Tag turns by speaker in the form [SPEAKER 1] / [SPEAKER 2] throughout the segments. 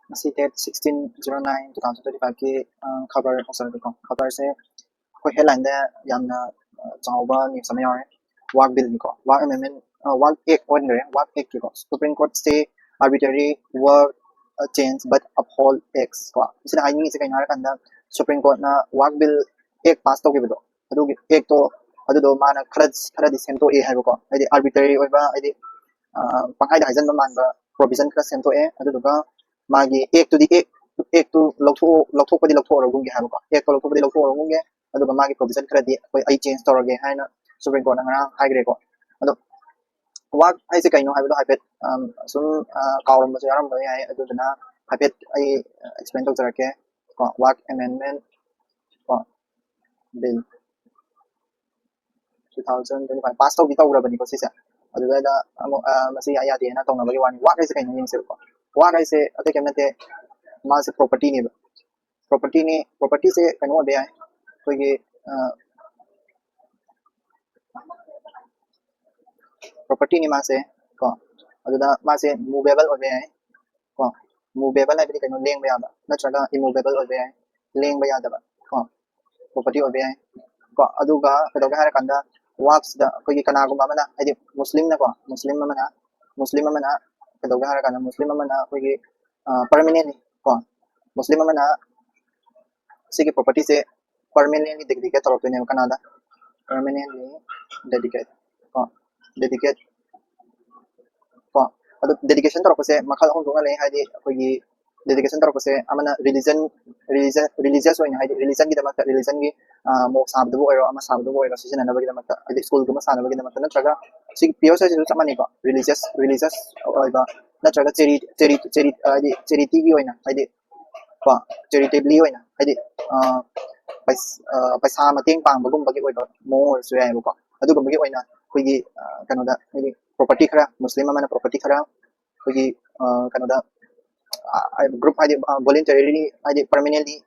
[SPEAKER 1] masi date 16/09/2025 की खबर औसर को खबर से कोई हेडलाइन दे यामना चावबा न्यूज़ में यारे वाक बिल को वाक अमेंडमेंट वाक एक ऑर्डर वाक एक को सुप्रीम कोर्ट से arbitrary work change but uphold X को इसलिए हाई नहीं से कहीं नारे कंधा सुप्रीम कोर्ट ना वाक बिल एक पास तो के बदो अदु एक तो अदु दो माना खरद दिसेम तो ए है को यदि arbitrary ओइबा यदि पंखाई दाइजन मान provision का सेम तो ए अदु दुगा मागी एक तो लौथो पदी लौथो और गुंगे है को एक तो लौथो पदी लौथो और गुंगे अदु मागी provision खरदी कोई आई चेंज तौरगे है ना सुप्रीम कोर्ट ना हाइग्रे को अदु वाक ऐसे कहीं हाइबो हाइपेट सुन काउरम बसे यारम बय है अदुना हाइपेट आई एक्सप्लेन तो जरके को वाक अमेंडमेंट को बिल 2025 पास तो भी तौरबनी को सिसे अदुदा मसी आयादे ना तौनबगे वानी वाक ऐसे कहीं यंग से को वाक ऐसे अते केमते मासे प्रॉपर्टी ने प्रॉपर्टी से कनो बे है तो ये प्रॉपर्टी नि मासे को अदुदा मासे मूवेबल ओबे है को मूवेबल है कनो लेंग बे यादा नत्रगा इमूवेबल ओबे है लेंग बे यादा को प्रॉपर्टी ओबे है को अदुगा कदोगा हर कंदा वाक्स दा कोई कनागुमा मना है मुस्लिम ना को मुस्लिम मना कदोगा हर कंदा मुस्लिम मना कोई परमानेंट को मुस्लिम मना सिगे प्रॉपर्टी से परमानेंटली डेडिकेट तौर ने कनादा permanently dedicate को dedicate को अदु डेडिकेशन तौर से मखल हम दोंगा ले हाइदि कोई डेडिकेशन तौर से अमना रिलीजियस होइना हाइदि रिलीजन की दमक रिलीजन की मो साबदबो ओइरो अमा साबदबो ओइरो सिजन नबगी दमक हाइदि स्कूल गुमा सानबगी दमक नत्रगा सिग पियोर से चमनी को रिलीजियस ओइबा नत्रगा चैरिटी की होइना हाइदि को चैरिटेबली होइना हाइदि पैसा मतेंग पांबगुंबगी ओइबा मोर सुयाबको अदुगुंबगी ओइना कोई कनोदा हाइदि प्रॉपर्टी खरा मुस्लिम अमना प्रॉपर्टी खरा कोई कनोदा ग्रुप हाइदि वॉलंटरीली हाइदि परमानेंटली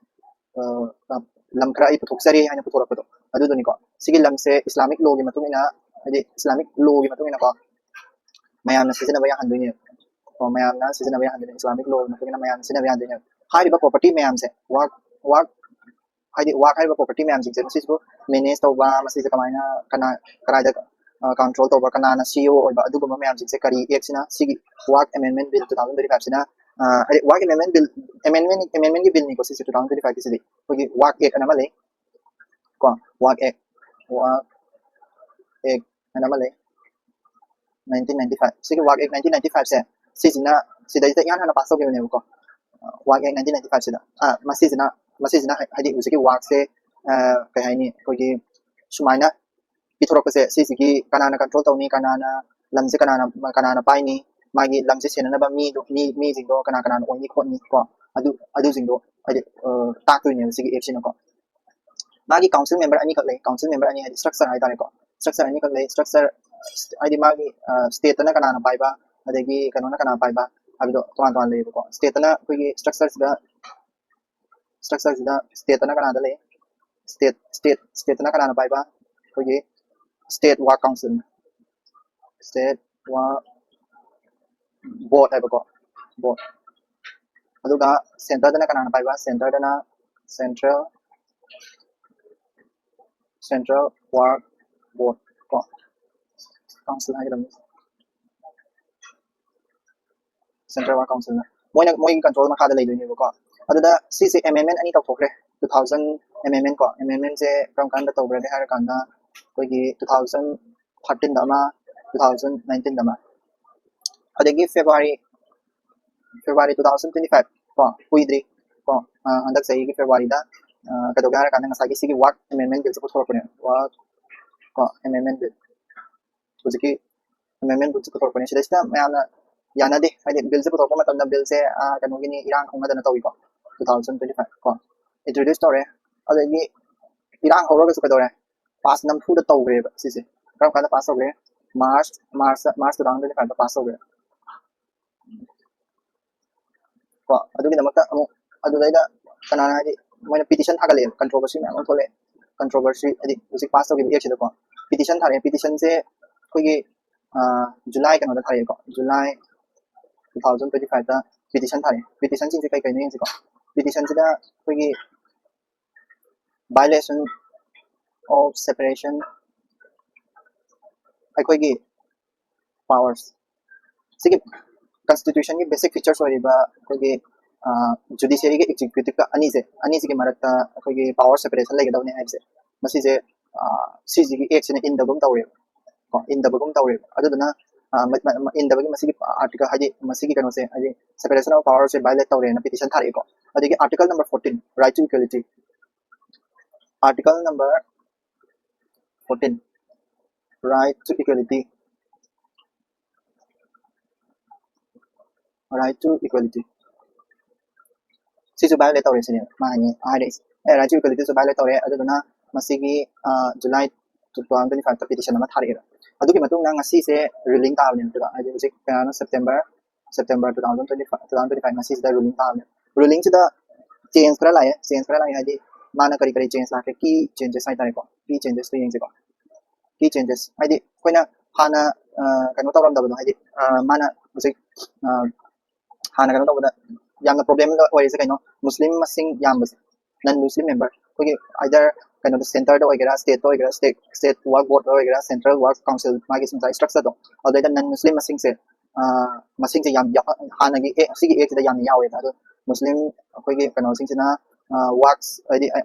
[SPEAKER 1] लमखरा आई पुथोक्सरी हाइना पुथोरकदो अदुदुनिको सिगी लमसे इस्लामिक लॉ की मतुमिना हाइदि इस्लामिक लॉ की मतुमिना को मयामना सिजनबा या हंदुनि को मयामना सिजनबा या हंदुनि इस्लामिक लॉ मतुमिना मयाम सिजनबा या हंदुनि हाइबा प्रॉपर्टी मयाम से वाक हाइदि वाक हाइबा प्रॉपर्टी मयाम सिंग से मैनेज तौबा मसिज कमाइना कनादा कंट्रोल तौबा कनाना सीईओ ओइबा अदुगुमा मयाम सिंग से करी एक्सना सिगी वाक अमेंडमेंट बिल 2025 सिना वाक अमेंडमेंट की बिल नि को सिसे 2025 की सिदि कोई वाक एक अनमा ले को वाक एक अनमा ले 1995 सिगी वाक एक 1995 से सिजना सिदा यान हना पास हो गयो ने को वाक एक 1995 सिदा मसिजना हाइदि उसिकी वाक से कहीं हाइनी कोई सुमाइना पिथोरकसे सिसिकी कनाना कंट्रोल तौनी कनाना लमसे कनाना पाइनी मागी लमसे सेननबा मी जिंदो कनाना ओनी खोनी को अदु जिंदो हाइदि ताकतुइने सिगी एप्सिन को मागी काउंसिल मेंबर अनी खले काउंसिल मेंबर अनी हाइदि स्ट्रक्चर हाइदारे को स्ट्रक्चर अनी खले स्ट्रक्चर हाइदि मागी स्टेट ना कनाना पाइबा अदगी कनोना कनाना पाइबा हाबिदो तोन लेबो को स्टेट ना कोई स्ट्रक्चर सिदा स्टेट ना कनादा ले स्टेट ना कनाना पाइबा कोई स्टेट वाक काउंसिल स्टेट वाक बोर्ड है बको बोर्ड अदुगा सेंटर दना कनाना पाइबा सेंटर दना सेंट्रल वाक बोर्ड को काउंसिल है गदम सेंट्रल वाक काउंसिल मोय कंट्रोल मा खादा लेदुनी बको अदुदा सीसी अमेंडमेंट अनी तौथोखरे 2000 अमेंडमेंट को अमेंडमेंट से कम कांड तौब्रे हार कांदा कोई 2013 दमा 2019 दमा अदगी फेब्रुआरी 2025 को हुईद्री को हंदक सही की फेब्रुआरी दा कदोगा हार कांदा ngसागी सिगी वाक अमेंडमेंट बिल से पुथोरपने वाक को अमेंडमेंट बिल उजकी अमेंडमेंट बिल से पुथोरपने सिदा मैना याना दे हाइदि बिल से पुथोरप मतन बिल से कनोगिनी इरान खोंगदना तौई को 2025 को इंट्रोड्यूस तौरे अदगी इरान होरगा से कदोरे पास नमफू द तौग्रे सिसे कम कांदा पास हो गए मार्च 2025 पास हो गए को अदुगी दमकता अमु अदुदैदा कनाना हाइदि मोइना पिटिशन थागले कंट्रोवर्सी में अमु थोले कंट्रोवर्सी हाइदि उसी पास हो गए एक्सिदा को पिटिशन थारे पिटिशन से कोई जुलाई कनो दा थारे को जुलाई 2025 दा petition thare petition sing se kai kai ne se ko petition sida koigi violation of separation koigi powers sigi constitution ki basic features oriba koigi judiciary ke executive ka ani se ki marakta koigi power separation lai gadawne hai se masi se CG ki act ne in the bum tawre ko in the bum tawre aduna in the masi article haji masi ki kano se haji separation of powers se violate tawre na petition thare ko adigi article number 14 right to equality article number 14 right to equality right to equality sisu violate tawre sine mani right to equality su violate tawre aduna masi ki July 2025 ta petition ama thare adugi matung na ngasi se ruling ta ne ta ai hojik kana September 2025 ngasi se ruling ta ne ruling se da change kara lai haji mana kari change la ke ki changes ai tare ko ki changes to yeng se ko ki changes haji koina hana kanu tawram da haji mana hojik hana kanu tawda yamna problem la oi se kaino muslim masing yam non muslim member kogi either kind of center do oigera state work board do oigera central work council magi sim structure do other than non muslim masing se yam hana gi sigi ek da yam yawe da muslim kogi kind of sing sina works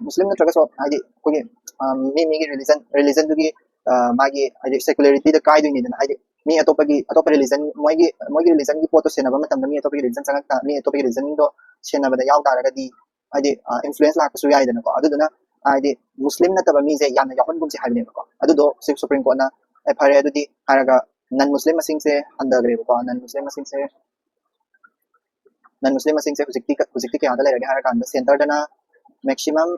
[SPEAKER 1] muslim na traga so adi kogi mi gi religion du gi magi adi secularity da kai du ni da adi mi atopa religion moigi religion gi photo sena ba matam mi atopa religion sanga mi atopa religion do sena ba da yaw da ga di adi influence la ka su yai da ko aduna adi muslim na taba mi je yamna yakon gum se haibne ko adu do supreme court na fare adu di haraga non muslim masing se andagre ko non muslim masing se hujikti ke adala rage haraga and center dana maximum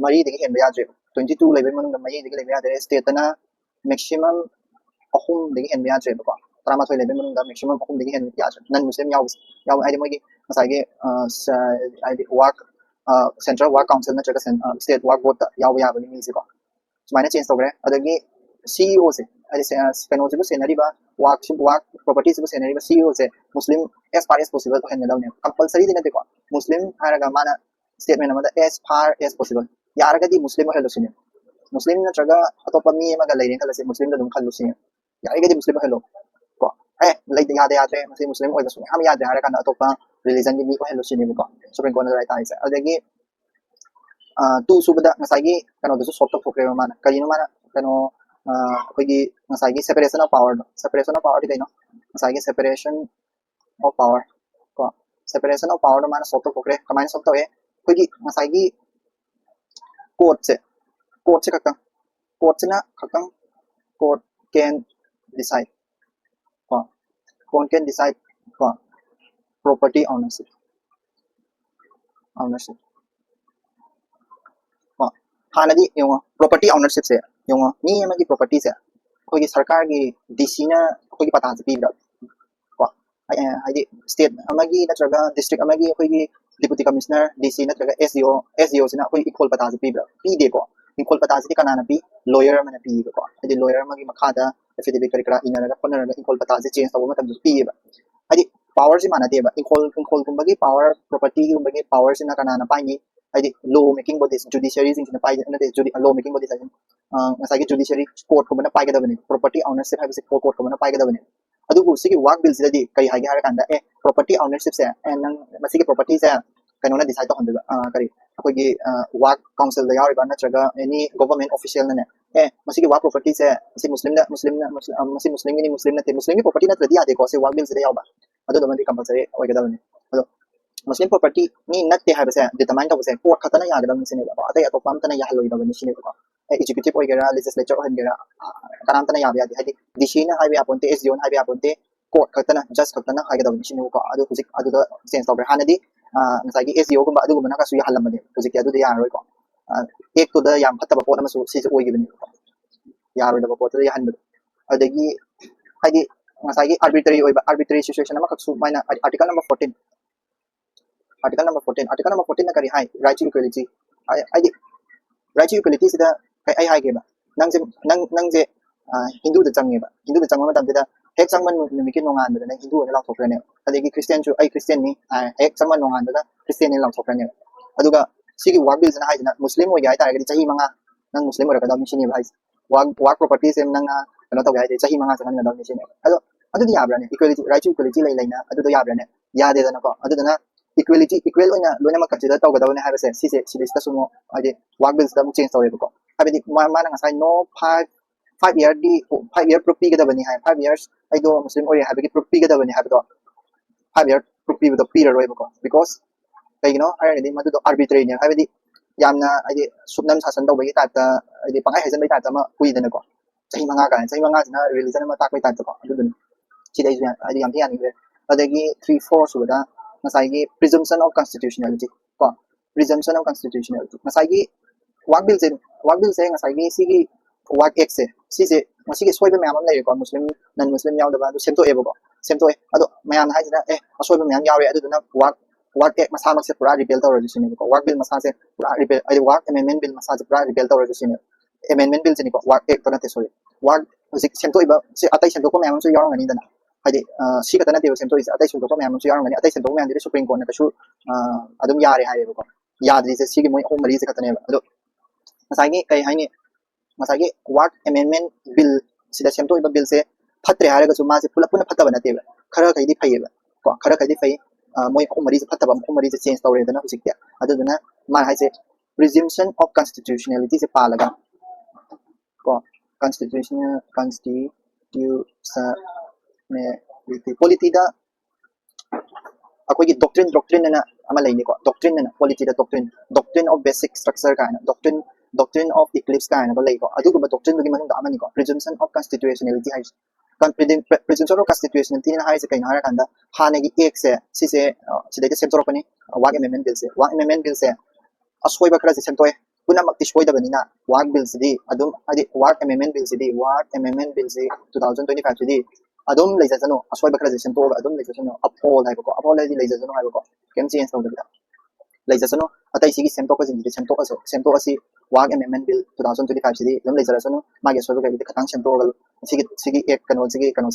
[SPEAKER 1] mari digi hen ya je 22 level manung mari digi level ya de state na maximum ahum digi hen ya je ko trama thoi level manung maximum ahum digi hen ya je non muslim yaw adi mogi masage adi work central work council na chaga state work board yaw ya bani mi se ko sumaina change togre adagi CEO se adi kano se senari ba work properties se senari ba CEO se muslim as far as possible to handle down compulsory dina de ko muslim haraga mana statement amada as far as possible yaraga di muslim hello sine muslim na chaga atopa mi maga leire kala se muslim da dum khallu sine yaraga di muslim hello ko like ya de masi muslim oi basu am ya de haraga na atopa religion gi mi ko hello sine ko supreme court na right ai se adagi tu subada ngasagi kano do sort of program mana kalino mana kano kogi ngasagi separation of power di kaino ngasagi separation of power ko separation of power mana sort of program kamain sort of kogi ngasagi court se kakang court na kakang court can decide ko court can decide ko property ownership hanadi yung property ownership se yung ni amagi property se kogi sarkar gi DC na kogi pata se pi ko ai state amagi natraga district amagi kogi deputy commissioner DC natraga SDO sina kogi equal pata se pi de ko equal pata se kana na pi lawyer mana pi ko ai lawyer amagi makada affidavit kara inaraga ponaraga equal pata se change tawo matam pi ba ai power si mana de ba equal kumbagi power property kumbagi power sina kana na pai ni adi law making bodies judiciary sing na pai na law making bodies ajin ngasagi judiciary court ko bana pai ga dabani property ownership ha bisi court ko bana pai ga dabani adu ku sigi work bill sida di kai ha ga har kanda property ownership se nang masigi property se kanu na decide to handa kari akoi gi work council da yari ba na traga any government official na ne masigi work property se masi muslim ni muslim na te muslim ni property na tradi ade ko se work bill sida yaw ba adu da man di compulsory oi ga dabani adu muslim property ni natte ha base determine to base court khatana ya gadam sine ba atai atop pam tana ya haloi da bani sine ko executive oi gera legislature oi gera karam tana ya ba hadi dishina ha bi aponte SDO ha bi aponte court khatana just khatana ha gadam sine ko adu hujik adu da sense of hanadi ngasagi SDO gumba adu gumna ka su ya halam bani hujik adu da ya roi ko ek to da yam khatta ba pot amasu si oi gi bani ya roi da ba pot da ya han adagi hadi ngasagi arbitrary situation ama kaksu maina article number 14 article number 14 na kari hai right to equality ai right to equality sida kai ai hai ge ba nang je hindu da change ba hindu da chang ma tam da ꯍꯦꯛ ꯆꯪꯕ ꯅꯨꯃꯤꯠꯀꯤ ꯅꯣꯡꯉꯥꯟꯕꯗꯅ ꯍꯤꯟꯗꯨ ꯑꯣꯏꯅ ꯂꯥꯎꯊꯣꯛꯈ꯭ꯔꯅꯦꯕ ꯑꯗꯒꯤ ꯈ꯭ꯔꯤꯁꯇꯤꯌꯟꯁꯨ ꯑꯩ ꯈ꯭ꯔꯤꯁꯇꯤꯌꯟꯅꯤ ꯍꯦꯛ ꯆꯪꯕ ꯅꯣꯡꯉꯥꯟꯕꯗ ꯈ꯭ꯔꯤꯁꯇꯤꯌꯟꯅꯤ ꯂꯥꯎꯊꯣꯛꯈ꯭ꯔꯅꯦꯕ ꯑꯗꯨꯒ ꯁꯤꯒꯤ ꯋꯥꯔꯛ ꯕꯤꯜꯁꯤꯅ ꯍꯥꯏꯁꯤꯅ ꯃꯨꯁꯂꯤꯝ ꯑꯣꯏꯒꯦ ꯍꯥꯏꯇꯥꯔꯒꯗꯤ ꯆꯍꯤ 5 ꯅꯪ ꯃꯨꯁꯂꯤꯝ ꯑꯣꯏꯔꯛꯀꯗꯕꯅꯤ ꯁꯤꯅꯦꯕ ꯍꯥꯏꯁꯦ ꯋꯥꯔꯛ ꯄ꯭ꯔꯣꯄꯔꯇꯤꯁꯦ ꯅꯪꯅ ꯀꯩꯅꯣ ꯇꯧꯒꯦ ꯍꯥꯏꯗꯤ ꯆꯍꯤ 5 ꯆꯪꯍꯟꯒꯗꯕꯅꯤ ꯁꯤꯅꯦꯕ ꯑꯗꯣ ꯑꯗꯨꯗꯤ ꯌꯥꯕ꯭ꯔꯥꯅꯦ ꯏꯀ꯭ꯋꯦꯂꯤꯇꯤ ꯔꯥꯏꯠ ꯇꯨ ꯏꯀ꯭ꯋꯦꯂꯤꯇꯤ ꯂꯩꯅ ꯑꯗꯨꯗꯣ ꯌꯥꯕ꯭ꯔꯥꯅꯦ ꯌꯥꯗꯦꯗꯅꯀꯣ ꯑꯗꯨꯗꯨꯅ ꯏꯀ꯭ꯋꯦꯂꯤꯇꯤ ꯏꯀ꯭ꯋꯦꯜ ꯑꯣꯏꯅ ꯂꯣꯏꯅꯃꯛ ꯀꯟꯁꯤꯗꯔ ꯇꯧꯒꯗꯕꯅꯤ ꯍꯥꯏꯕꯁꯦ ꯁꯤꯁꯦ ꯁꯤꯗꯩꯁꯤꯗꯁꯨ ꯑꯃꯨꯛ ꯍꯥꯏꯗꯤ ꯋꯥꯔꯛ ꯕꯤꯜꯁꯤꯗ ꯑꯃꯨꯛ ꯆꯦꯟꯖ ꯇꯧꯔꯦꯕꯀꯣ ꯍꯥꯏꯕꯗꯤ ꯃꯥꯅ ꯉꯁꯥꯏ ꯅꯣ 5 ꯏꯌꯔꯗꯤ 5 ꯏꯌꯔ ꯄ꯭ꯔꯨꯐ ꯄꯤꯒꯗꯕꯅꯤ ꯍꯥꯏ 5 ꯏꯌꯔꯁ ꯑꯩꯗꯣ ꯃꯨꯁꯂꯤꯝ ꯑꯣꯏꯔꯦ ꯍꯥꯏꯕꯒꯤ ꯄ꯭ꯔꯨꯐ ꯄꯤꯒꯗꯕꯅꯤ ꯍꯥꯏꯕꯗꯣ 5 ꯏꯌꯔ ꯄ꯭ꯔꯨꯐ ꯄꯤꯕꯗꯣ ꯄꯤꯔꯔꯣꯏꯕꯀꯣ ꯕꯤꯀꯣꯁ ꯀꯩꯒꯤꯅꯣ ꯍꯥꯏꯔꯒꯗꯤ ꯃꯗꯨꯗꯣ ꯑꯥꯔꯕꯤꯇ꯭ꯔꯦꯔꯤꯅꯦ ꯍꯥꯏꯕꯗꯤ ꯌꯥꯝꯅ ꯍꯥꯏꯗꯤ ꯁꯨꯞꯅꯝ ꯁꯥꯁꯟ ꯇꯧꯕꯒꯤ ꯇꯥꯏꯞꯇ ꯍꯥꯏꯗꯤ ꯄꯪꯍꯥꯏ ꯍꯥꯏꯖꯟꯕꯒꯤ ꯇꯥꯏꯞꯇ ꯑꯃ ꯎꯏꯗꯅꯀꯣ ꯆꯍꯤ 5 ꯀꯥꯏꯅ ꯆꯍꯤ 5ꯁꯤꯅ ꯔꯤꯂꯤꯖꯟ ꯑꯃ ꯇꯥꯛꯄꯒꯤ ꯇꯥꯏꯞꯇꯀꯣ ꯑꯗꯨꯗꯨꯅꯤ ꯁꯤꯗ ꯑꯩꯁꯨ ꯍꯥꯏꯗꯤ ꯌꯥꯝ ꯊꯤ ꯌꯥꯅꯤꯡꯈ꯭ꯔꯦ ꯑꯗꯒꯤ 3-4 ꯁꯨꯕꯗ ꯉꯁꯥꯏꯒꯤ ꯄ꯭रिꯖꯝꯁꯟ ꯑꯣꯐ ꯀꯟꯁꯇꯤꯇ꯭ꯌꯨꯁꯅꯦꯂꯤꯇꯤ ꯀꯣ ꯄ꯭रिꯖꯝꯁꯟ ꯑꯣꯐ ꯀꯟꯁꯇꯤꯇ꯭ꯌꯨꯁꯅꯦꯂꯤꯇꯤ ꯉꯁꯥꯏꯒꯤ ꯋꯥꯔꯛ ꯕꯤꯜꯁꯦ ꯉꯁꯥꯏꯒꯤ ꯁꯤꯒꯤ ꯋꯥꯔꯛ ꯑꯦꯛꯁꯦ ꯁꯤꯁꯦ ꯃꯁꯤꯒꯤ ꯁꯣꯏꯕ ꯃꯌꯥꯝ ꯑꯃ ꯂꯩꯔꯦꯀꯣ ꯃꯨꯁꯂꯤꯝ ꯅꯟ ꯃꯨꯁꯂꯤꯝ ꯌꯥꯎꯗꯕ ꯑꯗꯨ ꯁꯦꯝꯗꯣꯛꯑꯦꯕꯀꯣ ꯁꯦꯝꯗꯣꯛꯑꯦ ꯑꯗꯣ ꯃꯌꯥꯝꯅ ꯍꯥꯏꯁꯤꯅ ꯑꯁꯣꯏꯕ ꯃꯌꯥꯝ ꯌꯥꯎꯔꯦ ꯑꯗꯨꯗꯨꯅ ꯋꯥꯔꯛ ꯑꯦꯛ ꯃꯁꯥꯃꯛꯁꯦ ꯄꯨꯔꯥ ꯔꯤꯄꯦꯜ ꯇꯧꯔꯁꯨ ꯁꯤꯅꯦꯕꯀꯣ ꯋꯥꯔꯛ ꯕꯤꯜ ꯃꯁꯥꯁꯦ ꯄꯨꯔꯥ ꯔꯤꯄꯦꯜ ꯍꯥꯏꯗꯤ ꯋꯥꯔꯛ ꯑꯦꯃꯦꯟꯃꯦꯟ ꯕꯤꯜ ꯃꯁꯥꯁꯦ ꯄꯨꯔꯥ ꯔꯤꯄꯦꯜ ꯇꯧꯔꯁꯨ ꯁꯤꯅꯦꯕ ꯑꯦꯃꯦꯟꯃꯦꯟ ꯕꯤꯜꯁꯤꯅꯤꯀꯣ ꯋꯥꯔꯛ ꯑꯦꯛꯇꯣ ꯅꯠꯇꯦ ꯁꯣꯔꯤ ꯋꯥꯔꯛ ꯍꯧꯖꯤꯛ ꯁꯦꯝꯗꯣꯛꯏꯕ ꯁꯤ ꯑꯇꯩ ꯁꯦꯝꯗꯣꯛꯄ ꯃꯌꯥꯝ ꯑꯃꯁꯨ ꯌꯥꯎꯔꯝꯒꯅꯤꯗꯅ ꯍꯥꯏꯗꯤ ꯁꯤ ꯈꯛꯇ ꯅꯠꯇꯦꯕ ꯁꯦꯝꯗꯣꯛꯏꯁꯦ ꯑꯇꯩ ꯁꯦꯝꯗꯣꯛꯄ ꯃꯌꯥꯝ ꯑꯃꯁꯨ ꯌꯥꯎꯔꯝꯒꯅꯤ ꯑꯇꯩ ꯁꯦꯝꯗꯣꯛꯄ ꯃꯌꯥꯝꯗꯨꯗꯤ ꯁꯨꯄ꯭ꯔꯤꯝ ꯀꯣꯔꯠꯅ ꯀꯩꯁꯨ ꯑꯗꯨꯝ ꯌꯥꯔꯦ ꯍꯥꯏꯌꯦꯕꯀോ ꯌꯥꯗ꯭ꯔꯤꯁꯦ ꯁꯤꯒꯤ ꯃꯣꯏ 3-4ꯁꯦ ꯈꯛꯇꯅꯦꯕ ꯑꯗꯣ ꯉꯁꯥꯏꯒꯤ ꯀꯩ ꯍꯥꯏꯅꯤ ꯉꯁꯥꯏꯒꯤ ꯋꯥꯔꯛ ꯑꯦꯃꯦꯟꯃꯦꯟ ꯕꯤꯜ ꯁꯤꯗ ꯁꯦꯝꯗꯣꯛꯏꯕ ꯕꯤꯜꯁꯦ ꯐꯠꯇ꯭ꯔꯦ ꯍꯥꯏꯔꯒꯁꯨ ꯃꯥꯁꯦ ꯄꯨꯂꯞ ꯄꯨꯟꯅ ꯐꯠꯇꯕ ꯅꯠꯇꯦꯕ ꯈꯔ ꯈꯩꯗꯤ ꯐꯩꯌꯦꯕ ꯀꯣ ꯈꯔ ꯈꯩꯗꯤ ꯐꯩ ꯃꯣꯏ 3-4ꯁꯦ ꯐꯠꯇꯕ 3-4ꯁꯦ ꯆꯦꯟꯖ ꯇꯧꯔꯦꯗꯅ ꯍꯧꯖꯤꯛꯇꯤ ꯑꯗꯨꯗꯨꯅ ꯃꯥꯅ ꯍꯥꯏꯁꯦ presumption of constitutionality से पालगा को constitutionality polity दा अकोई doctrine ना अमा लेनी को doctrine ना polity दा doctrine of basic structure का है ना doctrine of eclipse का है ना बोले को अदु को doctrine लगी मतलब दामनी को presumption of constitutionality है presumption of constitutionality ना है से कहीं ना रखा हाने की एक से सिसे सिद्धांत से तोड़ पनी वाक amendment bill से असोइबा खरा से सेमतोय पुनमक्ति सोइदबनिना वार्क बिल सिदी अदुम हादि वार्क अमेंडमेंट बिल सिदी वार्क अमेंडमेंट बिल से 2025 सिदी अदुम लेजसनो असोइबा खरा से सेमतोगा अदुम लेजसनो अपहोल हाइबको अपहोल हाइदि लेजसनो हाइबको केम चेंज तौदबिदा लेजसनो अतै सिगी सेमतोका जिंदि सेमतोअसि वार्क अमेंडमेंट बिल 2025 सिदी अदुम लेजसनो मागे असोइबा गदि खतांग सेमतोगा सिगी एक कनो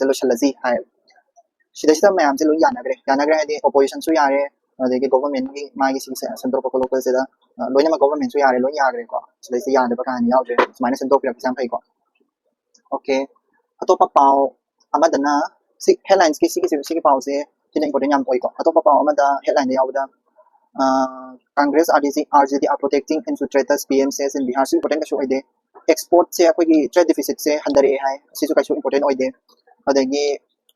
[SPEAKER 1] से लोशलजी हाइ सिदा मैम से लोई यानाग्रे हाइदि ऑपोजिशन सु यारे अदगी गवर्नमेंट की मागी सिगी सेंट्रल लोकल से लोइना गवर्नमेंट सु यारे लोइ याग्रे को सिदा से यादबा कानि याउजे सुमाइना सेंट्रल पिरक एग्जाम फैको ओके अतोपा पाव अमदना सि हेडलाइंस की सिगी पाव से सिदा इंपोर्टेंट याम ओइको अतोपा पाव अमदा हेडलाइन याउदा Congress RJD are protecting infiltrators PM says in Bihar से इंपोर्टेंट कसु ओइदे एक्सपोर्ट से अखोगी ट्रेड डिफिसिट से हंदरे हाय सिसु कसु इंपोर्टेंट ओइदे अदगी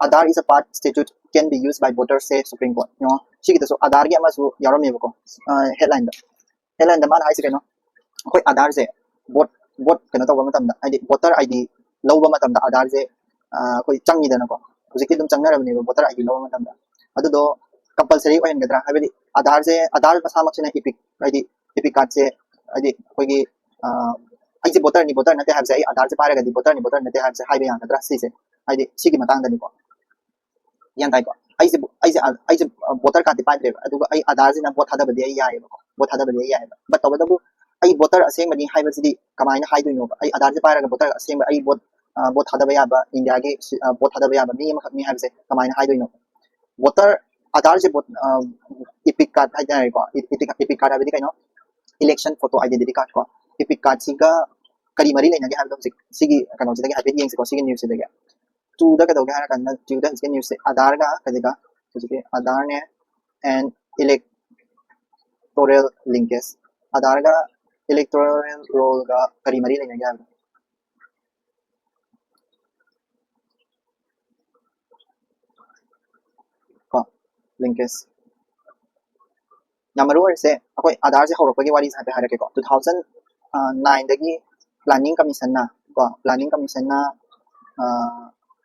[SPEAKER 1] Aadhaar is a part statute can be used by voters say Supreme Court. You know, she gets so Aadhaar की अमसु यारो में बको headline दा मान हाई से कनो कोई Aadhaar से vote कनो तो वमतम दा ID voter ID लो वमतम दा Aadhaar से कोई चंगी दा नको उसे कि तुम चंगना रबनी voter ID लो वमतम दा अदु दो compulsory ओयन गदरा हाबेदी Aadhaar मसा मक्सिना epic card से ID कोई की आई से voter नते हाब से Aadhaar से पारे गदी voter नते हाब से हाइबे यान गदरा सी से ID सी की मतंग दा निको यान ताइको आइसे वोटर कार्ड पाइद्रे अदुगा आई आधार सिना वोट थादबदि आई यायबको वोट थादबदि आई यायबा बट तबदबु आई वोटर असेंबदि हाइबसिदि कमाइना हाइदोइनो आई आधार से पाइरगा वोटर असेंब आई वोट थादबा याबा इंडिया के वोट थादबा याबा मी मखनी हाइबसे कमाइना हाइदोइनो वोटर आधार से वोट इपिक कार्ड हाइदाइको इपिक कार्ड हाइबदि कइनो इलेक्शन फोटो आइडेंटिटी कार्ड को इपिक कार्ड सिगा करी मरी लेनागे हाइबदो सिगी कनो सिदगे हाइबे येंगसिको सिगी न्यूज़ सिदगे टूदा का दोगे हारा करना टूदा इसके न्यूज़ से आधार का कदेगा तो आधार ने एंड इलेक्टोरल लिंकेज आधार का इलेक्टोरल रोल का करीमरी लेने गया को लिंकेज नंबर 1 से अकोई आधार से हौरपगी वाली साथे हारके को 2009 दगी प्लानिंग कमीशन ना को प्लानिंग कमीशन ना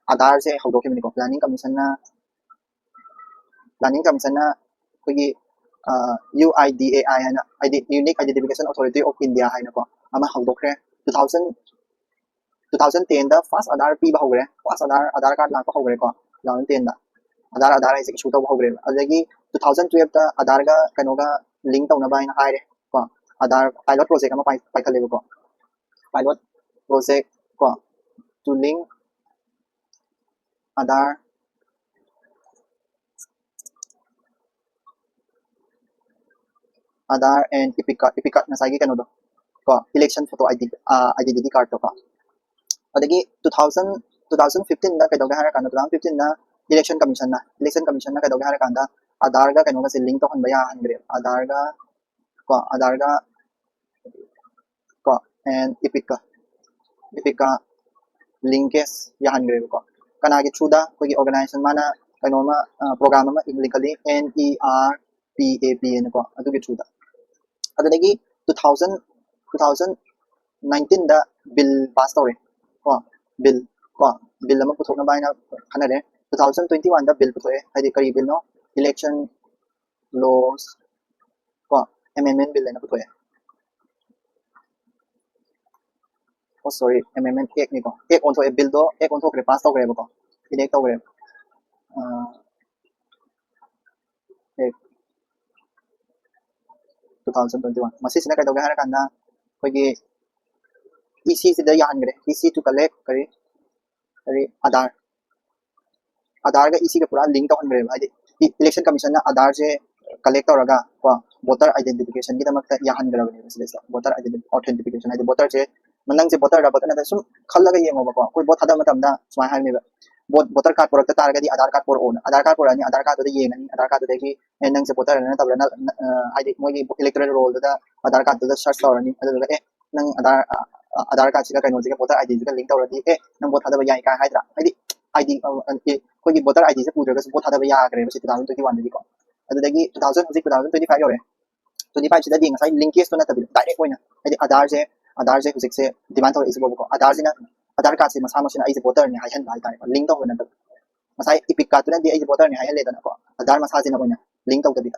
[SPEAKER 1] आधार से हौदोके मिनिको प्लानिंग कमीशन ना कोई UIDAI है ना unique identification authority of India है ना को अमा हौदोखरे 2010 दा फर्स्ट आधार पीबा हौगरे फर्स्ट आधार कार्ड लाको हौगरे को 2010 दा आधार है इशू तो हौगरे अदगी 2012 दा आधार का कनोगा लिंक तौना बाइन हाइरे को आधार पायलट प्रोजेक्ट अमा पाइखलेबो को पायलट प्रोजेक्ट को to link Aadhaar and epic card nasagi kano do ko election photo identity card to ko adagi 2015 da kai do ga har kan 2015 na election commission na kai do ga har kan da Aadhaar ga kano ga se link to han baya han gre Aadhaar ga ko and epic ka linkage ya han gre ko kana gi through da ko gi organization mana kano ma program ma link NERPAP ne ko adu gi through da adagi 2019 da bill pass tore ko bill ama puthok na bai na khanare 2021 da bill puthoe hadi kari bill no election laws ko amendment bill na puthoe oh sorry amendment ek ni ko ek on thoe bill do ek on thok re pass tore ko elect tore ek 2021 masi sina kai do ga har kan da ko gi EC से दया हंगरे EC to collect करे Aadhaar का EC का पूरा link तो हंगरे भाई election commission ना Aadhaar से collect होगा को वोटर आइडेंटिफिकेशन की तमक या हंगरे बने इसलिए वोटर ऑथेंटिफिकेशन है वोटर से मनंग से वोटर ना सुम खल लगा ये मोबा को कोई बहुत हदा मतम दा स्माय हाल में वोटर कार्ड प्रोडक्ट तारगदी Aadhaar कार्ड प्रो ओन Aadhaar कार्ड प्रो Aadhaar कार्ड तो ये नहीं Aadhaar कार्ड तो देखी नंग से वोटर ना तब ना आई मोगी इलेक्टोरल रोल दा Aadhaar कार्ड तो सर्च तौरनी अदुगा ए नंग Aadhaar card siga kaino siga voter ID siga link tawradi nang vote thada ba yai ka haidra haidi ID ko gi voter ID se pudra ga vote thada ba ya gare ba 2021 di ko adudagi 2025 yore 25 sida di ngasai linkage to na tabi direct oina haidi Aadhaar se husik se demand tawre ise ko Aadhaar sina Aadhaar card se masa masina ise voter ni haihan bai tare link tawna ta masai epic card na di ise voter ni haihan le dana ko Aadhaar masa sina oina link taw tabi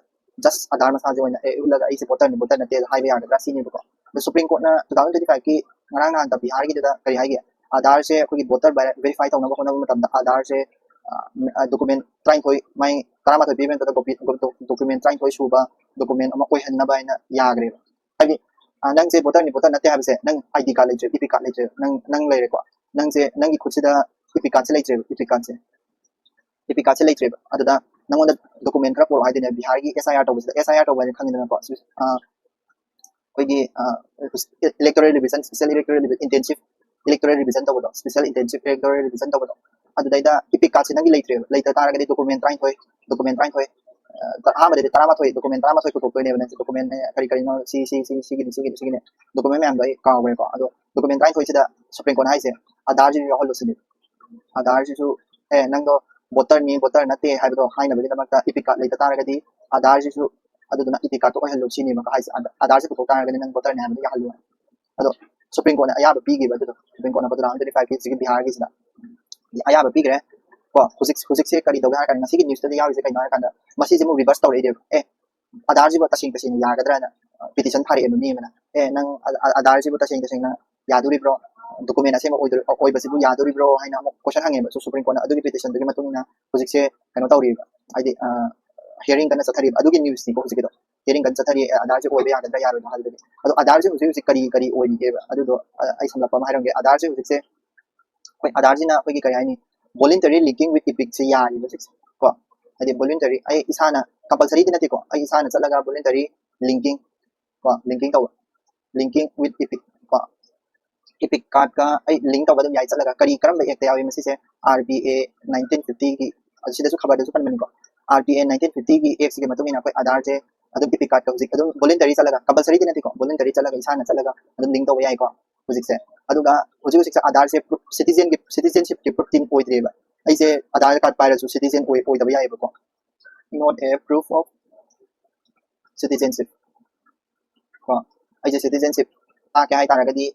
[SPEAKER 1] just Aadhaar masa je oina ulaga ise voter na te hai ba ya ga sini ko the Supreme Court na 2025 ki ngarang na ta bihar gi da kari hai gi Aadhaar se ko gi voter verify taw na ko na matam da Aadhaar se document train koi mai karama ta payment ta document train koi suba document ama koi han na bai na ya gre ai nang se voter na te ha se nang ID card le je epic card le je nang le ko nang se nang gi khutsi da epic card se le je epic card se le je adada nang on document kra por hai de bihar gi SIR taw SIR taw bai khang na ko electoral revision special electoral intensive electoral revision to bodo special intensive electoral revision to bodo adu daida epic card sinagi later tara ga document train thoi ha ma de tarama thoi document tarama thoi ko to ne bana document kari no si ne document me am dai ka we ko adu document train thoi sida supreme court hai se Aadhaar ji hol lo sin Aadhaar ji su nang do voter na te hai do hai na be ta epic card later tara ga di Aadhaar ji su aduna epic card to hello sini ma hai Aadhaar se ko ta ga nang voter ne am ya halu ado Supreme Court aya ba pi ge ba do Supreme Court na ba 25 ki sigi bihar gi sida aya ba pi gre ko husik se kari do ga kan sigi news ta ya se kai na kan da masi je mu reverse tawre de Aadhaar ji ba ta sing ya ga dra na petition thari em ni mana nang Aadhaar ji ba ta sing na ya duri bro document ase ma oi ba si bu ya duri bro hai na mo question hange ba Supreme Court na adu petition du gi matung na husik se kan tawri ba ai de hearing kan sa thari adu gi news ni ko husik do hearing kan sa thari Aadhaar ji oi ba ya ga ya ro hal de adu Aadhaar ji husik kari oi ni ge ba adu do ai samla pa ma hai rong ge Aadhaar ji husik se koi Aadhaar ji na koi gi kai ai ni voluntary linking with epic se ya ri ba husik ko adi voluntary ai isana compulsory din ati ko ai isana chalaga voluntary linking ko linking with epic ko epic card ka ai link taw badam yai chalaga kari karam ba ek yawi masi se RPA 1950 ki asida su khabar da su kan mani ko RPA 1950 ki ek se matung ina koi Aadhaar je adum epic card ka husik adum voluntary chalaga compulsory din ati ko voluntary chalaga isana chalaga adum link taw yai ko husik se aduga husik se Aadhaar se citizenship ki proof tin oi tre ba ai se Aadhaar card paira su citizen oi da yai ba ko not a proof of citizenship ko ai se citizenship ta ke hai ta ga di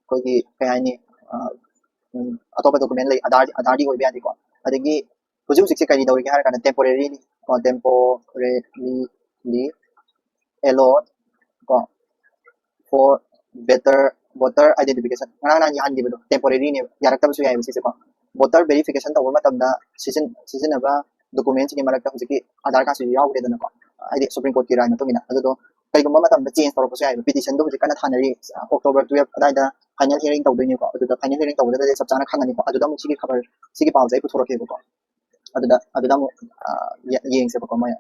[SPEAKER 1] ko gi kai ai ni atopa document lai Aadhaar di oi ba di ko adagi husik se kari dawri ke har kana temporarily allowed ko for better voter identification ngana yan di ba temporary ne yarak ta su yai masi se ko voter verification taw ma tamda season ba document ni malak ta husiki Aadhaar card su yaw de na ko ai Supreme Court ki rai matung ina adu do ꯀꯩꯒꯨꯝꯕ ꯃꯇꯝꯗ change ꯇꯧꯔꯛꯄꯁꯨ ꯌꯥꯏꯕ ꯄꯤꯇꯤꯁꯟꯗꯣ ꯍꯧꯖꯤꯛ ꯀꯟꯅ ꯊꯥꯅꯔꯤ October 12 ꯑꯗꯥꯏꯗ final ꯍꯤꯌरिꯡ ꯇꯧꯗꯣꯏꯅꯤꯀꯣ ꯑꯗꯨꯗ final ꯍꯤꯌरिꯡ ꯇꯧꯕꯗꯗꯤ ꯆꯞ ꯆꯥꯅ ꯈꯪꯒꯅꯤꯀꯣ ꯑꯗꯨꯗ ꯑꯃꯨꯛ ꯁꯤꯒꯤ ꯈꯕꯔ ꯁꯤꯒꯤ ꯄꯥꯎꯁꯦ ꯑꯩ ꯄꯨꯊꯣꯔꯛꯀꯦꯕꯀꯣ ꯑꯗꯨꯗ ꯑꯃꯨꯛ ꯌꯦꯡꯁꯦꯕꯀꯣ ꯃꯣꯏ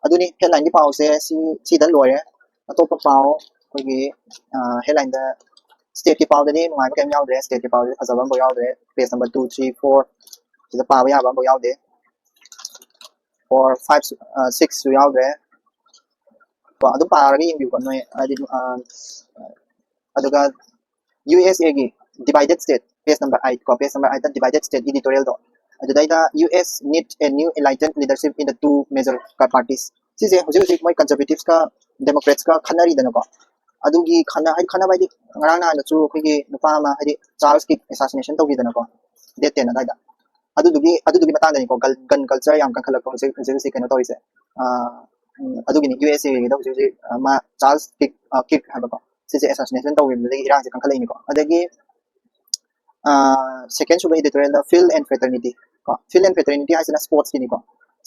[SPEAKER 1] ꯑꯗꯨꯅꯤ ꯍꯦꯗꯂꯥꯏꯟꯒꯤ ꯄꯥꯎꯁꯦ ꯁꯤꯗ ꯂꯣꯏꯔꯦ ꯑꯇꯣꯞꯄ ꯄꯥꯎ ꯑꯩꯈꯣꯏꯒꯤ ꯍꯦꯗꯂꯥꯏꯟꯗ ꯁ꯭ꯇꯦꯠꯀꯤ ꯄꯥꯎꯗꯗꯤ ꯅꯨꯡꯉꯥꯏꯕ ꯀꯩꯝ ꯌꯥꯎꯗ꯭ꯔꯦ ꯁ꯭ꯇꯦꯠꯀꯤ ꯄꯥꯎꯗꯗꯤ ꯐꯖꯕ ꯑꯃꯐꯥꯎ ꯌꯥꯎꯗ꯭ꯔꯦ page number 2 3 4 sida paaba yaba ambo yaude 4 5 6 su yaude ko adu paaragi yimbi ko noi adi aduga USA gi divided state page number 8 ko page number 8 da divided state editorial do adudaida US need a new enlightened leadership in the two major parties sise hojik moi conservatives ka democrats ka khanari dana ko adugi khana bai di ngarana na chu khoi nupa ma hadi Charles ki assassination to gi dana ko date 10 da adugi matangani ko gun culture yam kan khalak ko hojik kena toise adugi ni USA gi da hojik ma Charles kick ha ko sise assassination to gi da irang se kan khalai ni ko adagi second suba editorial the field and fraternity ko field and fraternity hasina sports ni ko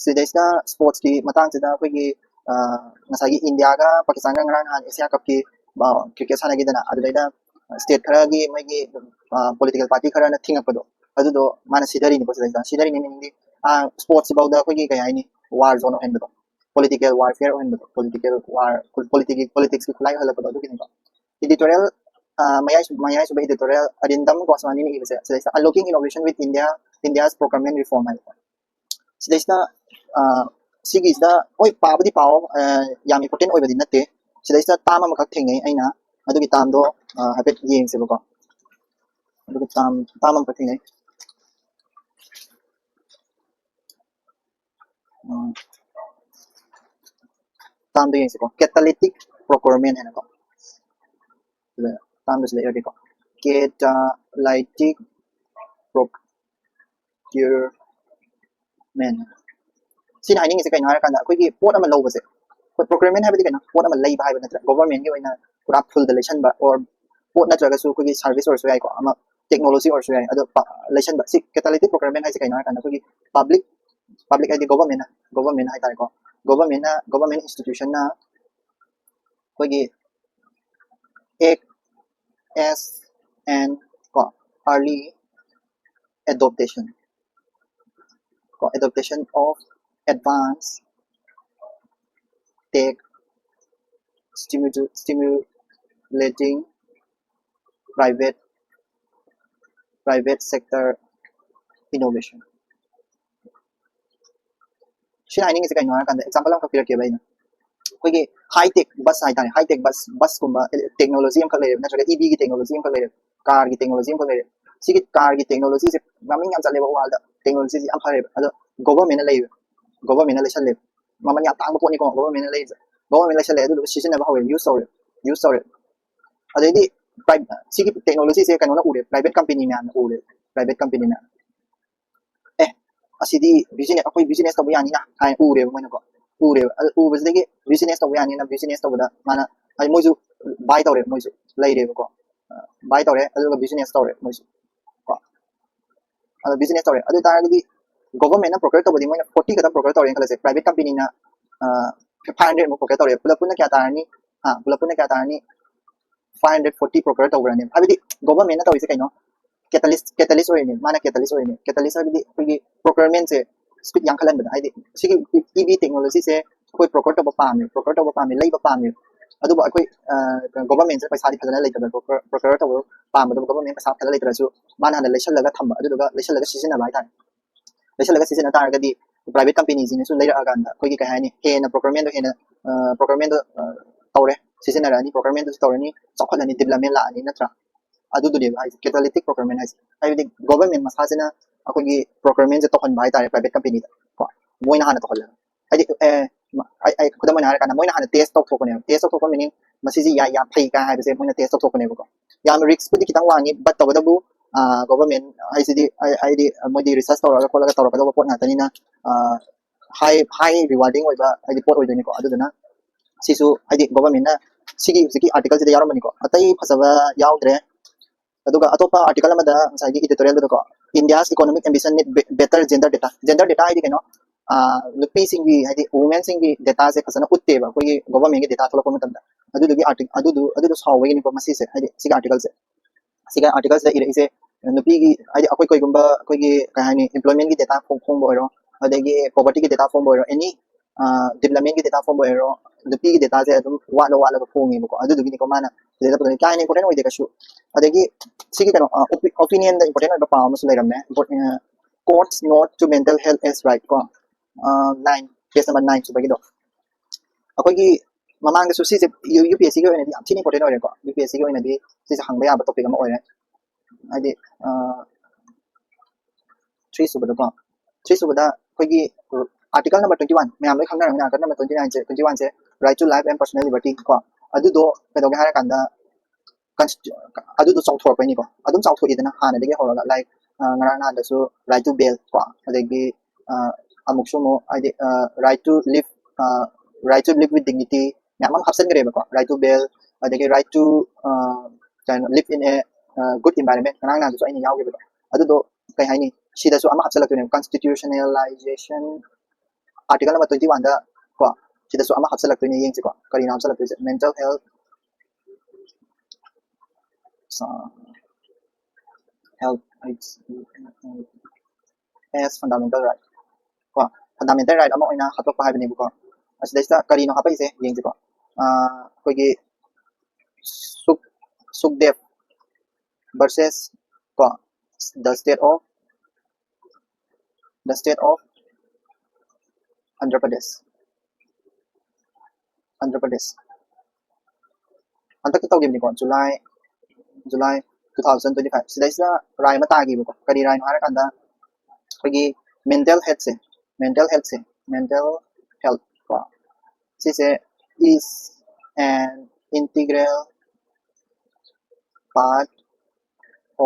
[SPEAKER 1] sidaisna sports ki matang se da koi gi ngasagi India ga Pakistan ga ngarang han Asia Cup ki cricket sana gi dana adudaida state khara gi mai gi political party khara na thingak pado adudo mana sidari ni posa sidari ni ni sports about da koi gi kaya ni war zone and do political warfare and do political war politics ki khulai hala pado ki ni editorial maya suba editorial adindam goswani ni ibse sidai unlocking innovation with India's procurement reform hai sidai sigi da oi pabdi paw yam important oi badi natte sidai tama makak thengai aina adugi tamdo habet yeng se ko adugi tama makak thengai tamdo yeng se ko catalytic procurement hai na ko tamdo se le ko catalytic procurement sin haining se kaina kan da koi gi pot ama lobase procurement habidi kaina pot ama lei ba hai natra government gi oina pura full the lesson ba or pot na jaga su koi gi service or so ai ko ama technology or so ai ado lesson ba si catalytic procurement hai se kaina kan da koi gi public ai government hai ta ko government institution na koi gi act as and ko early adoption of advanced tech stimulating private sector innovation shi haining se kaina kan da example am ka pira ke bai na koi gi high tech bus hai ta high tech bus kumba technology am ka le na jaga EV gi technology am ka le car gi technology am ka le sigi car gi technology se mamin yam chale ba wal da technology am phare ado government na le chale maman ya tang ko ni ko government na le chale adu sisina ba hawe use store adedi sigi technology se kanona ure private company na ure private company na asidi business akoi business tabu yani na hai ure mo na ko ure ubesdegi business tabu yani na business tabu da mana ai moju buy tawre moju lai re ko buy tawre adu business tawre moju ko adu business tawre adu taradi government na procure tabu di mo 40 kada procure tawre kala se private company na 500 mo procure tawre pula punna kya tarani pula 540 procure tawre ne abidi government na tawise kaino catalyst oy ne mana catalyst abidi koi procurement se speed yang khalan bada haidi sigi EV technology se koi procure to pa me lei pa me adu ba koi government se paisa di phadana lei ta procure to pa ma government paisa phadana lei tra su mana na lesson laga thamba adu ga lesson laga season ba ta lesson laga season ta ga di private companies ni su lei ra ga koi gi ka hani he na procurement tawre season ra ni procurement tawre ni chakhala ni development la ni natra adu du ba catalytic procurement hai di government masasina akoi procurement je tokon bai tare private company da ko moina hana tokon ai kudama na kana moina hana test tok ko meaning masiji ya phai ka hai se moina test tok ko ne ko ya risk pudi kitang wangi but to bu government ai di modi research tor ga ko la tor ka do pot na tani na high rewarding oi ba ai pot oi ni ko adu na sisu ai di government na sigi article je yaram ni ko atai phasaba yaudre aduga atopa article amada sai editorial do ko India's economic ambition need better gender data hai di keno nupi singi hadi women singi data se khasana utte ba koi government ge data tholak matam da adu article adu sawe ni ko masi se hadi siga articles da ire ise nupi gi hadi akoi koi gumba koi gi kahani employment gi data phong bo ro adagi poverty gi data phong bo ro any development gi data phong bo ro nupi gi data se adum wala ko phong ni ko adu gi ni ko mana data ko kai ni important oi de ka shu adagi sigi kano opinion da important ba pa ma su leram ne courts note to mental health as right ko 9 case number 9 subagi do akoi gi mamang ga su si UPSC gi oina di am chini important oi ko UPSC gi oina di si hang ba ya ba topic ma oi adi 3 subada ko 3 subada koi gi article number 21 ma'am लोग खंगना रंगना article number 21 से right to life and personal liberty को अदु दो कदो के हारा कंदा अदु दो चौथोर पनि को अदुम चौथो इदना हाना देगे होरगा like ngara na da su right to bail ko adegi amukso mo right to live with dignity ma'am hapsan gre ko right to bail adegi right to live in a good environment ngara na so ai yaw ge adu do kai hai ni sida su ama hapsala to constitutionalization article number 21 da ko sida su ama hapsala to ni yeng ko kari nam sala to mental health rights as fundamental right ko fundamental right ama oina hatok pa habini ko asida kari no hapai se yeng ko koi gi Sukdev versus ko the state of Andhra Pradesh antak to gimni ko July 2025 sida isa rai mata gi ko kari rai no hara kanda koi mental health ko sise is an integral part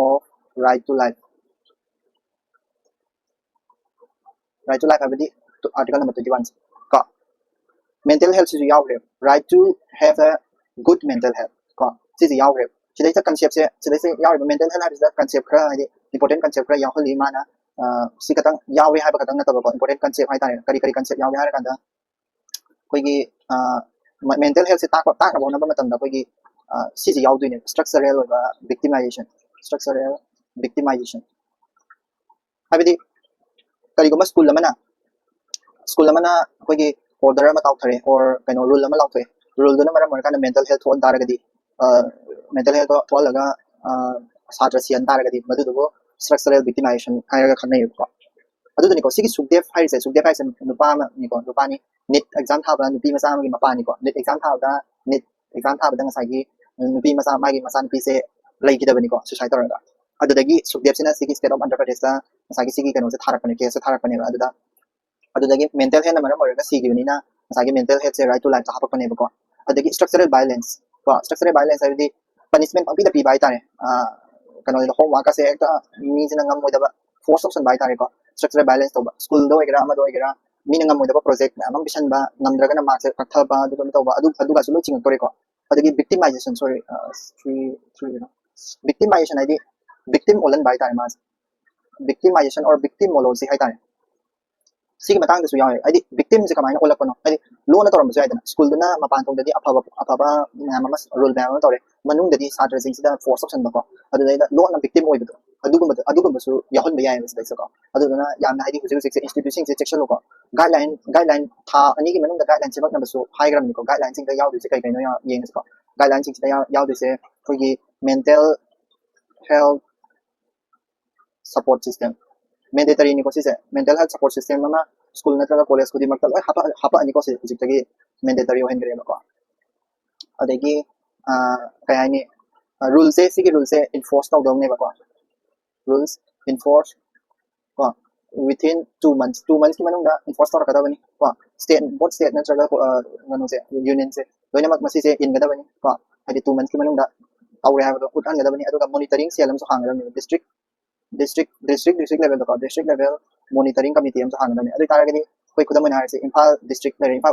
[SPEAKER 1] of right to life abadi article number 21 ko mental health is yaw right to have a good mental health ko sise yaw sida isa concept se yaw mental health is the concept kra important concept kra yaw holi mana si katang yaw hai ba katang na to ko important concept hai ta kari concept yaw hai kanda koi gi mental health se ta na bona ba matam da koi gi sise yaw duine structural victimization habidi kari goma school lamana koi gi order ma taw thare or kaino rule ma law thare rule do na mara mar kana mental health on daragadi mental health to laga satra sian daragadi madu do structural victimization kaira khanai ko adu ni ko sigi Sukdev hai se nupa ma ni ko nupa ni NET exam tha ba nupi ma sa ma gi mapa ni ko NET exam tha da ngasai gi nupi ma sa ma gi masan pi se lai gi da bani ko suicide tora adu dagi Sukdev sina sigi state of Andhra Pradesh da ngasai gi sigi kano se tharak pani case tharak pani adu dagi mental health na mara mara ga sigi ni na ngasai gi mental health se right to life ta hapak pani ko adu dagi structural violence ai di punishment pang pi bai tare kano the homework ka se ekta mi sina ngam moi da ba force option bai tare ko structural violence to ba school do egera ama do egera mi ngam moi da ba project na am bisan ba ngam dra ga na mark se kathal ba adu to ba adu ga sulu ching tore ko adagi victimization sorry victimization ai di victim olan bai tare mas victimization or victimology hai tare sigi matang da su yaw ai di victim se kamai na olak no ai lo na toram su ai da school na mapan tong da di apaba ma rule ba ma tore manung da di satra sing da force option ba ko adu da lo na victim oi da adu ba su yahon ba yai da ko adu na yam na ai di ku se institution se section lo ko guideline tha ani gi manung da guideline se bak na ba su high gram ni ko guideline sing da yaw du se kai kai no yeng ko guideline sing da yaw du se ko gi mental health support system mandatory ni ko se mental health support system ma school na tra college ko di maktal hapa ani ko se jik tagi mandatory hen gre ko adegi kaya ni rules se sigi rules se enforce taw dong ne ba ko rules enforce ko within 2 months ki manung da enforce taw kada bani ko both state na tra ngano se union se doina mak masi se in kada bani ko adi 2 months ki manung da awre ha ko utan kada bani aduga monitoring se alam so hang da district level monitoring committee am hang dami adu taragani koi kudam na se Imphal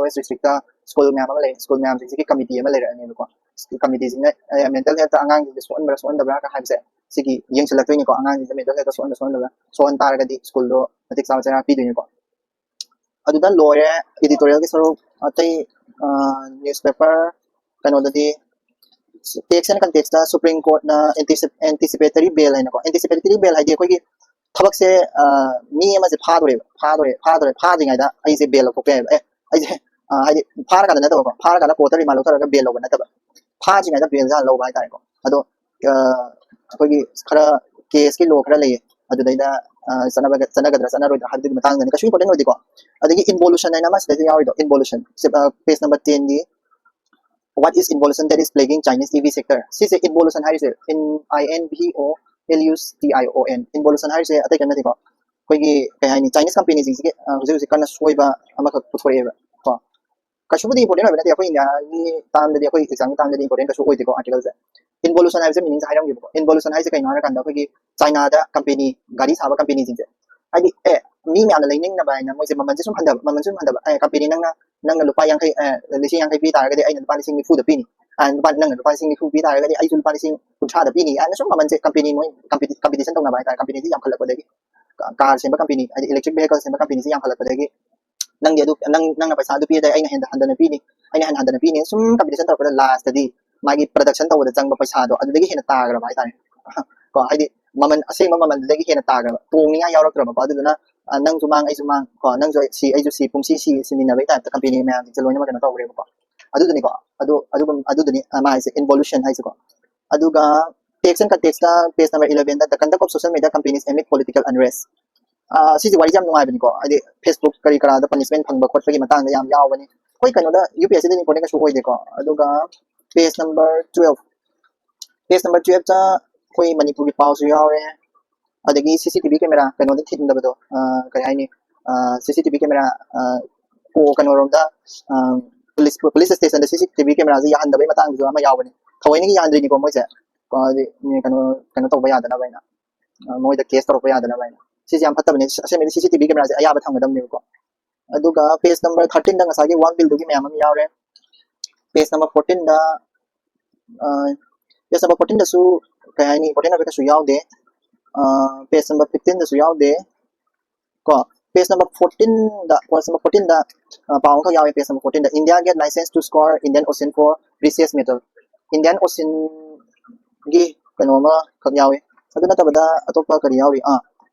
[SPEAKER 1] West district ta school ma'am ma le school ma'am se committee ma le ra ni ko committee sing mental health angang ji so on da bra ka ha se sigi yeng selak ni ko angang ji mental health so on da bra so on taragadi school do matik sa pi du ni ko aduda lawyer editorial ki saru atai newspaper kanodadi text and context da Supreme Court na anticipatory bail hai na ko anticipatory bail hai di koi ki thabak se mi ama se phadingai da ai se bail ko pe ai se hai di phar ka na ta ko phar ka na court ri malo ta ka bail lo na ta ba phajingai da bail ja lo bai ta ko ado koi ki khara case ki law khara le adu dai da sanagadra sanaroi haddi matang da ka shu important oi di ko adagi involution hai na ma se yawi do involution page number 10 gi what is involution that is plaguing Chinese TV sector? This is involution how is it? In INVOLUSTION. Involution how is it? Atai kanna ko. Koi gi kai hai ni Chinese companies sing hujik kana soiba amaka puthore ko. Kashu budi important ba na koi India ni tam da koi exam tam da important kashu oi ko article se. Involution how is it meaning hai ram gi ko. Involution how is it kai na kan da koi gi China da company gari saba company sing se. Ai di mi me ana lening na ba na moi se maman se sum handa company nang lupa yang kai lising yang kai pi tar ga ai lupa lising ni fu da pi ni an lupa nang lupa lising ni fu pi tar ga ai lupa lising kun cha da pi ni an sum maman se company moi competition tong na ba ta company ji yam khalak ba de car sem ba company electric vehicle sem ba company ji yam khalak ba de nang dia du nang na paisa du pi da ai na handa na pi ni ai na handa na pi ni sum competition tar ko last di magi production taw da jang ba paisa do adu de hena ta ga ba ta ko ai di maman asing maman de hena ta ga tong ni ya yaw rak tra ba du na nang sumang ai sumang ko nang jo si ai jo si pum si min na bai ta company ma ji lo nya ma kana taw re ko adu ni ko adu ni ma ai se involution hai se ko adu ga text and context page number 11 that the conduct of social media companies amid political unrest si ji wari jam ngai bani ko ai Facebook kari kara da punishment phang ba khot pa gi matang da yam yaw bani koi kano da UPSC ni important ka su oi de ko adu ga page number 12 ta koi Manipuri pau su yaw re adagi CCTV camera kano da thit da do kai ai ni CCTV camera ko kano rom da police station da CCTV camera ji yan da bai matang ju ma yaw bani thawai ni yan dri ni ko moi se ko ni kano to ba ya da na bai na moi da case to ba ya da na bai na si jam phatta bani ase me CCTV camera ji aya ba thang da ni ko aduga page number 13 da ngasa gi one bill du gi mem am yaw re page number 14 da page number 14 da su kai ai ni 14 da ka su yaw de page number 15 da su yaw de ko page number 14 da paung ka yaw page number 14 da India get license to score Indian Ocean for precious metal Indian Ocean gi kano ma ka yaw adu na ta bada atopa ka yaw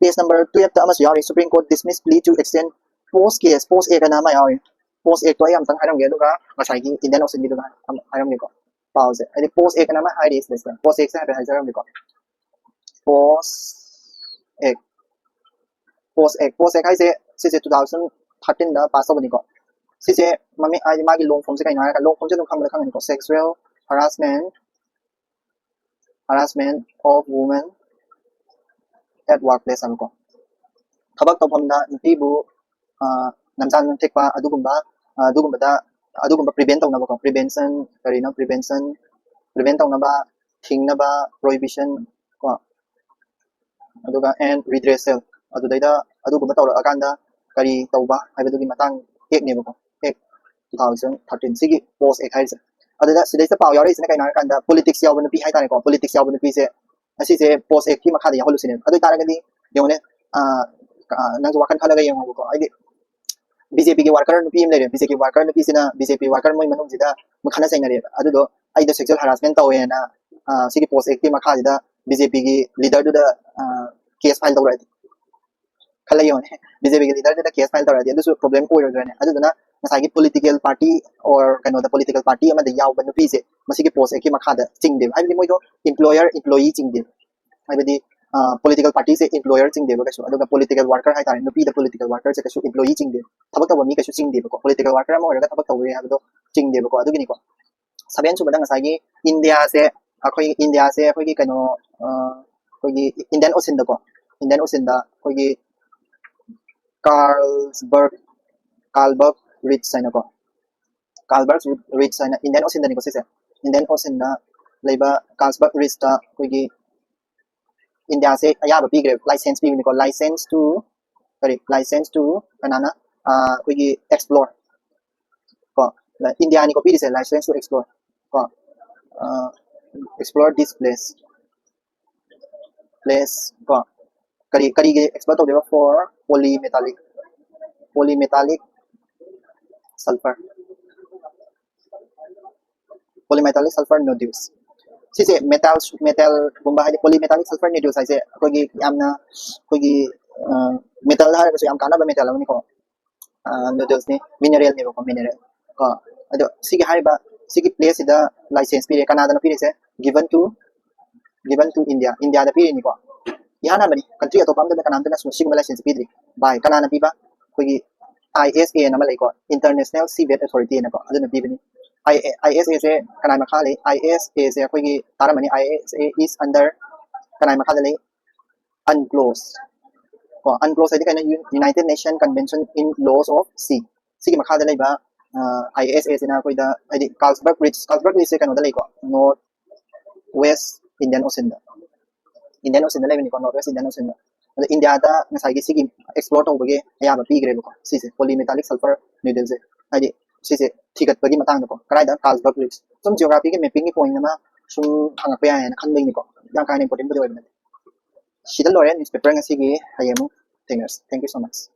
[SPEAKER 1] page number 12 ta ama su yaw Supreme Court dismiss plea to extend post a ka na ma yaw post a to ay am tang haram ge du ga masai gi Indian Ocean gi du ga haram ge ko pause ai post a ka na ma ai is this post a sa ha haram ge ko post ek hai se 2013 da pass bani ko se mami ai ma gi long form se kai na ka long form se dum kham la khang ni ko sexual harassment of women at workplace am ko thabak tawam da nupi bu namjan thekpa adugumba prevent tawna ba ko prevention kari na prevent tawna ba thingna ba prohibition ko aduga and redressal adu daida adugumba tawra akanda kari tawba haibadugi matang ek ne ba ko ek 2013 sigi post ek hai aduda sidai sa paw yari isna kai na kanda politics yaw ban pi hai ta ko politics yaw ban pi se asi se post ek ki makha da yaholu sine adu tara gadi yone nang wakan khala ga yang ko ai BJP ki worker nupi im le BJP worker nupi sina BJP worker moi manung jida makhana sai na re adu do ai da sexual harassment taw na sigi post ek ki makha da BJP ki leader du da case file taw ra khala yone BJP ki leader da case file taw ra adu so problem ko ro ne adu na masagi political party or kano da political party ama da yaw ban nupi se masigi post ek ki makha da ching de ai moi do employer employee ching de ai di political party se employer ching de ba kasu aduga political worker hai ta nupi da political worker se kasu employee ching de thabak taw mi kasu ching de ba ko political worker ma ora thabak taw re ha do ching de ba ko adugi ni ko saben su badang asagi India se akoi gi kano koi gi Indian Ocean da koi gi Carlsberg Ridge sai na ko Carlsberg Ridge sai na Indian Ocean da ni ko se Indian Ocean da leiba Carlsberg Ridge da koi gi India se ayaba pi gre license pi ni ko license to kanana koi gi explore ko India ni ko pi se license to explore ko explore this place ko kari ge explore to for polymetallic sulfur polymetallic sulfur nodules sise metal gumba haidi polymetallic sulfur nodules haise akogi yamna akogi metal har so yam kana ba metal ni ko nodules ni mineral ni ko mineral ko ado sigi haiba sigi place ida license pire Canada na pire se given to India da pire ni ko yana bani country ato pam da kanam da sigi license pire by Canada piba akogi ISA na malai ko International Civil Authority na ko aduna pibani ISA se kanai makha le ISA se akogi taramani ISA is under kanai makha le unclosed ko unclosed adi kana United Nations Convention in Laws of Sea sigi makha da laiba ISA se na koi da adi Carlsberg Bridge se kano da lai ko North West Indian Ocean da lai ni ko North West Indian Ocean da India da ngasai gi sigi explore tawbage ayaba pigre ko sise polymetallic sulfur nodules se adi sise thigat bagi matang da ko karai da Carlsberg Bridge sum geography ke mapping ki point na sum hangak pa ya na khan ni ko yang ka important bu de sida lore newspaper ngasi gi hayemu thank you so much